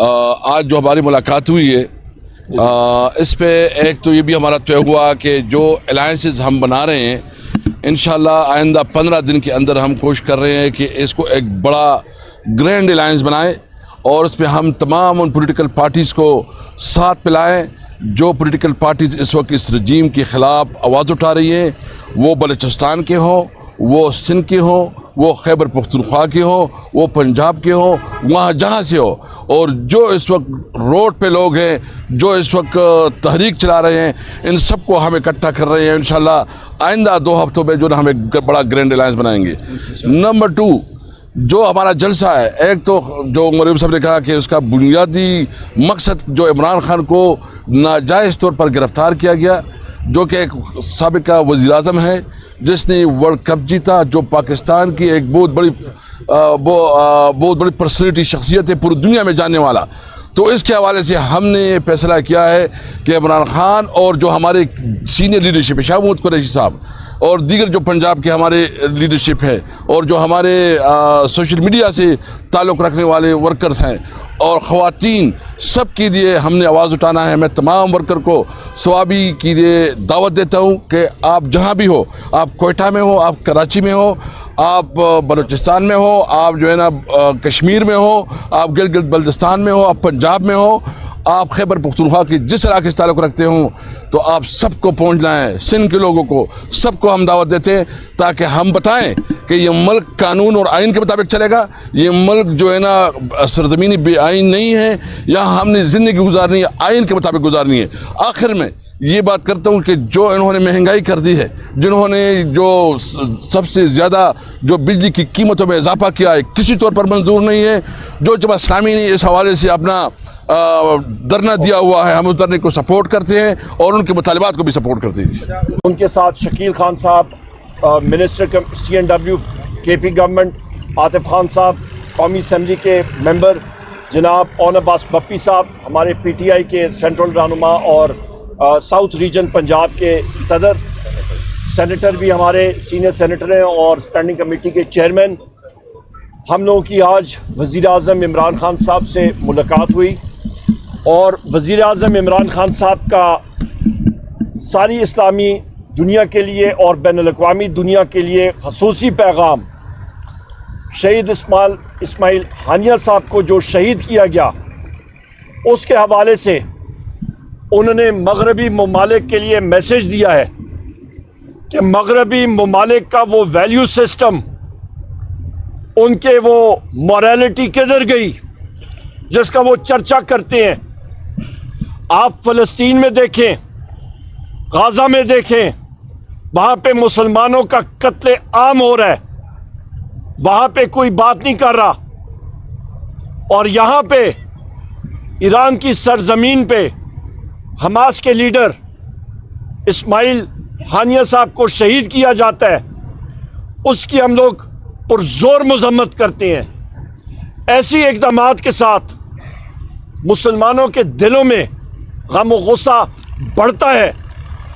آج جو ہماری ملاقات ہوئی ہے اس پہ ایک تو یہ بھی ہمارا طے ہوا کہ جو الائنسز ہم بنا رہے ہیں انشاءاللہ آئندہ 15 دن کے اندر ہم کوشش کر رہے ہیں کہ اس کو ایک بڑا گرینڈ الائنس بنائیں اور اس پہ ہم تمام ان پولیٹیکل پارٹیز کو ساتھ ملائیں جو پولیٹیکل پارٹیز اس وقت اس رجیم کے خلاف آواز اٹھا رہی ہیں، وہ بلوچستان کے ہوں، وہ سندھ کے ہوں، وہ خیبر پختونخوا کے ہوں، وہ پنجاب کے ہوں، وہاں جہاں سے ہو، اور جو اس وقت روڈ پہ لوگ ہیں، جو اس وقت تحریک چلا رہے ہیں، ان سب کو ہم اکٹھا کر رہے ہیں۔ انشاءاللہ آئندہ 2 ہفتوں میں جو نا ہم ایک بڑا گرینڈ الائنس بنائیں گے۔ نمبر 2، جو ہمارا جلسہ ہے، ایک تو جو مولوی صاحب نے کہا کہ اس کا بنیادی مقصد جو عمران خان کو ناجائز طور پر گرفتار کیا گیا، جو کہ ایک سابقہ وزیر اعظم ہے جس نے ورلڈ کپ جیتا، جو پاکستان کی ایک بہت بڑی پرسنالٹی شخصیت ہے، پوری دنیا میں جاننے والا، تو اس کے حوالے سے ہم نے یہ فیصلہ کیا ہے کہ عمران خان اور جو ہمارے سینئر لیڈرشپ ہے، شاہ محمود قریشی صاحب اور دیگر جو پنجاب کے ہمارے لیڈرشپ ہے اور جو ہمارے سوشل میڈیا سے تعلق رکھنے والے ورکرز ہیں اور خواتین، سب کے لیے ہم نے آواز اٹھانا ہے۔ میں تمام ورکر کو ثوابی کے لیے دعوت دیتا ہوں کہ آپ جہاں بھی ہو، آپ کوئٹہ میں ہو، آپ کراچی میں ہو، آپ بلوچستان میں ہو، آپ جو ہے نا کشمیر میں ہو، آپ گلگت بلتستان میں ہو، آپ پنجاب میں ہو، آپ خیبر پختونخوا کی جس علاقے سے تعلق رکھتے ہوں، تو آپ سب کو پہنچنا ہے، سندھ کے لوگوں کو سب کو ہم دعوت دیتے ہیں تاکہ ہم بتائیں کہ یہ ملک قانون اور آئین کے مطابق چلے گا۔ یہ ملک جو ہے نا سرزمینی بے آئین نہیں ہے، یہاں ہم نے زندگی گزارنی ہے، آئین کے مطابق گزارنی ہے۔ آخر میں یہ بات کرتا ہوں کہ جو انہوں نے مہنگائی کر دی ہے، جنہوں نے جو سب سے زیادہ جو بجلی کی قیمتوں میں اضافہ کیا ہے، کسی طور پر منظور نہیں ہے۔ جو جماعت اسلامی نے اس حوالے سے اپنا دھرنا دیا ہوا ہے، ہم اس دھرنے کو سپورٹ کرتے ہیں اور ان کے مطالبات کو بھی سپورٹ کرتے ہیں۔ ان کے ساتھ شکیل خان صاحب، minister CNW KP government, Atif Khan صاحب قومی اسمبلی کے ممبر، جناب اون عباس بپی صاحب ہمارے PTI کے سینٹرل رہنما اور ساؤتھ ریجن پنجاب کے صدر، سینیٹر بھی ہمارے سینئر سینیٹر ہیں اور اسٹینڈنگ کمیٹی کے چیئرمین۔ ہم لوگوں کی آج وزیر اعظم عمران خان صاحب سے ملاقات ہوئی اور وزیر اعظم عمران خان صاحب کا ساری اسلامی دنیا کے لیے اور بین الاقوامی دنیا کے لیے خصوصی پیغام، شہید اسماعیل ہانیہ صاحب کو جو شہید کیا گیا، اس کے حوالے سے انہوں نے مغربی ممالک کے لیے میسج دیا ہے کہ مغربی ممالک کا وہ ویلیو سسٹم، ان کے وہ موریلٹی کدھر گئی جس کا وہ چرچا کرتے ہیں۔ آپ فلسطین میں دیکھیں، غازہ میں دیکھیں، وہاں پہ مسلمانوں کا قتل عام ہو رہا ہے، وہاں پہ کوئی بات نہیں کر رہا، اور یہاں پہ ایران کی سرزمین پہ حماس کے لیڈر اسماعیل ہانیہ صاحب کو شہید کیا جاتا ہے، اس کی ہم لوگ پرزور مذمت کرتے ہیں۔ ایسی اقدامات کے ساتھ مسلمانوں کے دلوں میں غم و غصہ بڑھتا ہے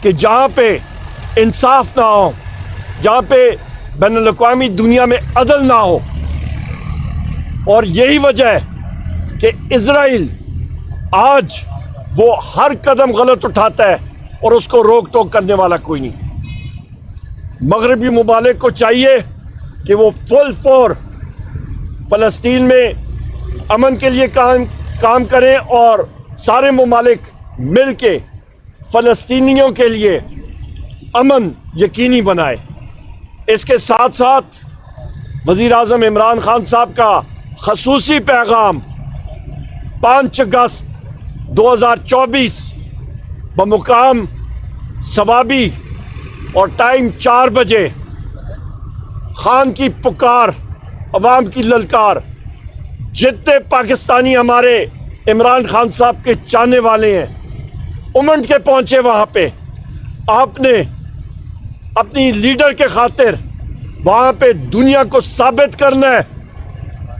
کہ جہاں پہ انصاف نہ ہو، جہاں پہ بین الاقوامی دنیا میں عدل نہ ہو، اور یہی وجہ ہے کہ اسرائیل آج وہ ہر قدم غلط اٹھاتا ہے اور اس کو روک ٹوک کرنے والا کوئی نہیں۔ مغربی ممالک کو چاہیے کہ وہ فل فور فلسطین میں امن کے لیے کام کریں اور سارے ممالک مل کے فلسطینیوں کے لیے امن یقینی بنائے۔ اس کے ساتھ ساتھ وزیر اعظم عمران خان صاحب کا خصوصی پیغام 5 اگست 2024 بمقام ثوابی اور ٹائم 4 بجے، خان کی پکار، عوام کی للکار، جتنے پاکستانی ہمارے عمران خان صاحب کے چاہنے والے ہیں امنڈ کے پہنچے وہاں پہ۔ آپ نے اپنی لیڈر کے خاطر وہاں پہ دنیا کو ثابت کرنا ہے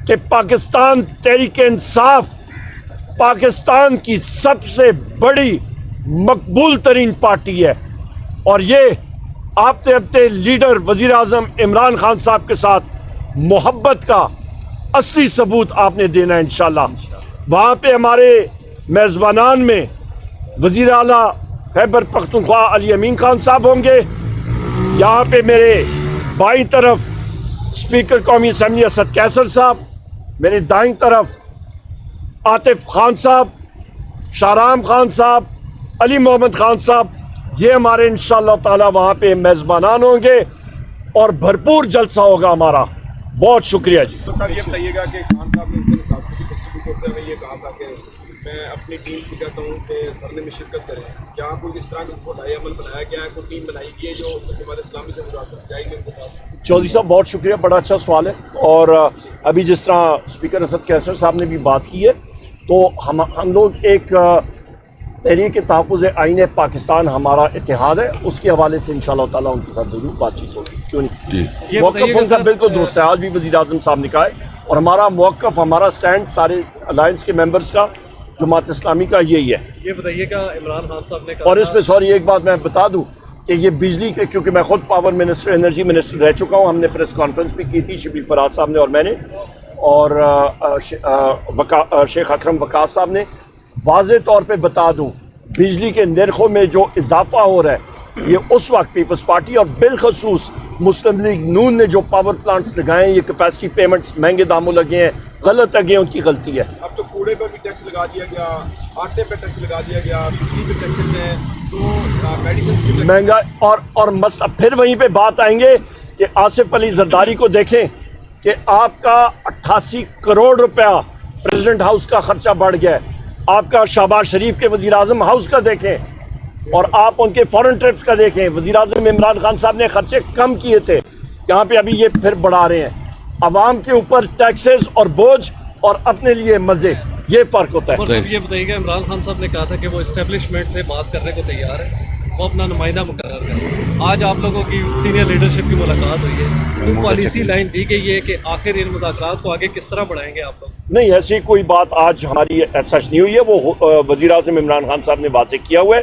کہ پاکستان تحریک انصاف پاکستان کی سب سے بڑی مقبول ترین پارٹی ہے، اور یہ آپ نے اپنے لیڈر وزیر اعظم عمران خان صاحب کے ساتھ محبت کا اصلی ثبوت آپ نے دینا ہے انشاءاللہ۔ وہاں پہ ہمارے میزبانان میں وزیر اعلیٰ خیبر پختونخوا علی امین خان صاحب ہوں گے. یہاں پہ میرے بائیں طرف اسپیکر قومی اسمبلی اسد کیسر صاحب, میرے دائیں طرف عاطف خان صاحب, شاہرام خان صاحب, علی محمد خان صاحب. یہ ہمارے انشاءاللہ تعالی وہاں پہ میزبانان ہوں گے اور بھرپور جلسہ ہوگا ہمارا. بہت شکریہ جی. سر یہ بتائیے گا کہ خان صاحب نے ان سے گفتگو کرتے ہوئے یہ کہا تھا کہ میں اپنی ٹیم کو کہتا ہوں کہ دھرنے میں شرکت کریں. کیا کوئی اس طرح کا خلائی عمل بنایا گیا ہے, کوئی ٹیم بنائی گئی ہے جو حکومت اسلامی سے مذاکرات جائے گی ان کے ساتھ؟ چودھری صاحب بہت شکریہ, بڑا اچھا سوال ہے. اور ابھی جس طرح اسپیکر اسد کیسر صاحب نے بھی بات کی ہے, تو ہم لوگ ایک تحریک تحفظ آئین پاکستان ہمارا اتحاد ہے, اس کے حوالے سے انشاءاللہ تعالیٰ ان کے ساتھ ضرور بات چیت ہوگی. کیوں نہیں, موقف ان کا بالکل درست ہے. آج بھی وزیر اعظم صاحب نے کہا ہے, اور ہمارا موقف, ہمارا سٹینڈ سارے الائنس کے ممبرز کا, جماعت اسلامی کا یہی ہے. یہ بتائیے کہ عمران خان صاحب نے کہا, اور اس میں سوری ایک بات میں بتا دوں کہ یہ بجلی کے, کیونکہ میں خود پاور منسٹر, انرجی منسٹر رہ چکا ہوں, ہم نے پریس کانفرنس بھی کی تھی, شبیر فراز صاحب نے اور میں نے, اور شیخ اکرم وقاص صاحب نے. واضح طور پہ بتا دوں, بجلی کے نرخوں میں جو اضافہ ہو رہا ہے, یہ اس وقت پیپلز پارٹی اور بالخصوص مسلم لیگ نون نے جو پاور پلانٹس لگائے ہیں, یہ کیپیسٹی پیمنٹس مہنگے داموں لگے ہیں, غلط لگے ہیں, ان کی غلطی ہے. اب تو کوڑے پر بھی ٹیکس لگا دیا گیا, آٹے پہ ٹیکس لگا دیا گیا, بجلی پہ ٹیکسز ہیں, تو میڈیسن کی مہنگا اور مسئلہ پھر وہیں پہ بات آئیں گے کہ آصف علی زرداری کو دیکھیں کہ آپ کا 88 کروڑ روپیہ پریزیڈنٹ ہاؤس کا خرچہ بڑھ گیا ہے. آپ کا شہباز شریف کے وزیر اعظم ہاؤس کا دیکھیں, اور آپ ان کے فورن ٹرپس کا دیکھیں. وزیر اعظم عمران خان صاحب نے خرچے کم کیے تھے, یہاں پہ ابھی یہ پھر بڑھا رہے ہیں. عوام کے اوپر ٹیکسز اور بوجھ اور اپنے لیے مزے, یہ فرق ہوتا ہے. اور صرف یہ بتائیے کہ عمران خان صاحب نے کہا تھا کہ وہ اسٹیبلشمنٹ سے بات کرنے کو تیار ہے, وہ اپنا نمائندہ مقرر کریں. آج آپ لوگوں کی سینئر لیڈرشپ کی ملاقات ہوئی ہے, کوئی پالیسی لائن دی گئی ہے کہ آخر ان مذاکرات کو آگے کس طرح بڑھائیں گے آپ لوگ؟ نہیں, ایسی کوئی بات آج ہماری سچ نہیں ہوئی ہے. وہ وزیر اعظم عمران خان صاحب نے واضح کیا ہوا ہے.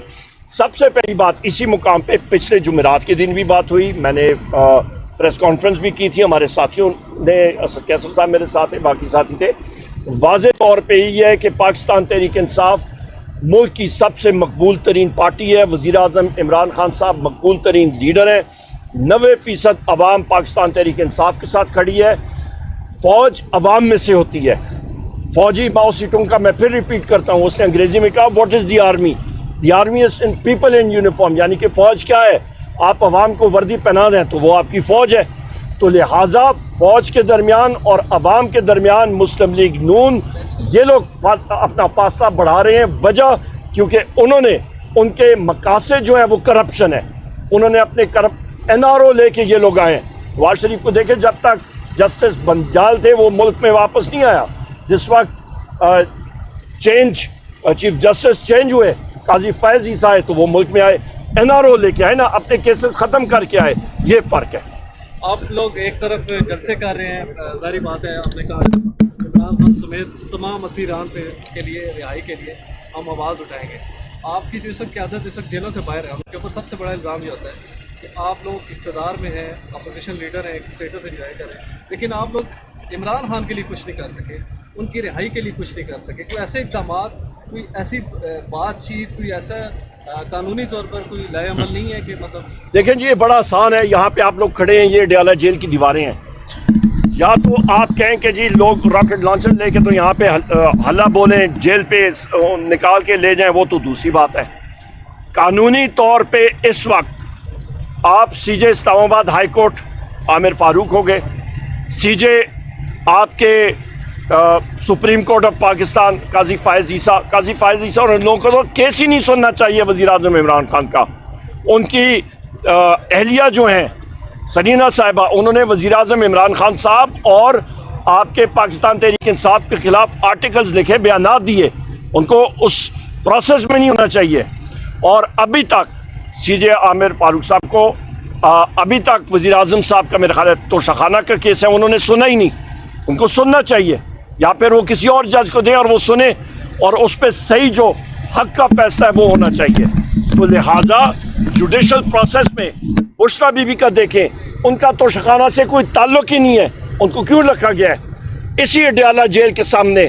سب سے پہلی بات, اسی مقام پہ پچھلے جمعرات کے دن بھی بات ہوئی, میں نے پریس کانفرنس بھی کی تھی, ہمارے ساتھیوں نے, اسد کیسر صاحب میرے ساتھ ہیں, باقی ساتھی تھے. واضح طور پہ یہ ہے کہ پاکستان تحریک انصاف ملک کی سب سے مقبول ترین پارٹی ہے. وزیر اعظم عمران خان صاحب مقبول ترین لیڈر ہیں. 90% عوام پاکستان تحریک انصاف کے ساتھ کھڑی ہے. فوج عوام میں سے ہوتی ہے. فوجی ماؤ سیٹوں کا میں پھر ریپیٹ کرتا ہوں, اس نے انگریزی میں کہا what is the army, the army is in people in uniform, یعنی کہ فوج کیا ہے, آپ عوام کو وردی پہنا دیں تو وہ آپ کی فوج ہے. تو لہٰذا فوج کے درمیان اور عوام کے درمیان مسلم لیگ نون یہ لوگ اپنا فاصلہ بڑھا رہے ہیں. وجہ کیونکہ انہوں نے, ان کے مقاصد جو ہیں وہ کرپشن ہے. انہوں نے اپنے NRO لے کے یہ لوگ آئے ہیں. نواز شریف کو دیکھیں, جب تک جسٹس بنجال تھے وہ ملک میں واپس نہیں آیا. جس وقت چیف جسٹس چینج ہوئے, قاضی فیض عیسیٰ آئے, تو وہ ملک میں آئے, NRO لے کے آئے نا, اپنے کیسز ختم کر کے آئے. یہ فرق ہے. آپ لوگ ایک طرف جلسے کر رہے ہیں, ظاہری بات ہے, آپ نے کہا عمران خان سمیت تمام اسیران کے لیے, رہائی کے لیے ہم آواز اٹھائیں گے. آپ کی جو اس وقت قیادت اس وقت جیلوں سے باہر ہے, ان کے اوپر سب سے بڑا الزام یہ ہوتا ہے کہ آپ لوگ اقتدار میں ہیں, اپوزیشن لیڈر ہیں, ایک اسٹیٹس انجوائے کریں, لیکن آپ لوگ عمران خان کے لیے کچھ نہیں کر سکے, ان کی رہائی کے لیے کچھ نہیں کر سکے. کوئی ایسے اقدامات, کوئی ایسی بات چیت, کوئی ایسا قانونی طور پر کوئی لائے عمل نہیں ہے کہ مطلب؟ دیکھیں جی, یہ بڑا آسان ہے. یہاں پہ آپ لوگ کھڑے ہیں, یہ ڈیالہ جیل کی دیواریں ہیں. یا تو آپ کہیں کہ جی لوگ راکٹ لانچر لے کے تو یہاں پہ ہلا بولیں, جیل پہ نکال کے لے جائیں, وہ تو دوسری بات ہے. قانونی طور پہ اس وقت آپ سی جے اسلام آباد ہائی کورٹ عامر فاروق ہو گئے, سی جے آپ کے سپریم کورٹ آف پاکستان قاضی فائز عیسیٰ اور ان لوگوں کو تو کیس ہی نہیں سننا چاہیے وزیر اعظم عمران خان کا. ان کی اہلیہ جو ہیں سنینا صاحبہ, انہوں نے وزیر اعظم عمران خان صاحب اور آپ کے پاکستان تحریک انصاف کے خلاف آرٹیکلز لکھے, بیانات دیے. ان کو اس پروسیس میں نہیں ہونا چاہیے. اور ابھی تک سی جے عامر فاروق صاحب کو ابھی تک وزیر اعظم صاحب کا میرا خیال ہے توشخانہ کا کیس ہے, انہوں نے سنا ہی نہیں. ان کو سننا چاہیے, یا پھر وہ کسی اور جج کو دیں اور وہ سنے, اور اس پہ صحیح جو حق کا فیصلہ ہے وہ ہونا چاہیے. تو لہٰذا جوڈیشل پروسیس میں بشرا بی بی کا دیکھیں, ان کا توشخانہ سے کوئی تعلق ہی نہیں ہے. ان کو کیوں رکھا گیا ہے؟ اسی اڈیالہ جیل کے سامنے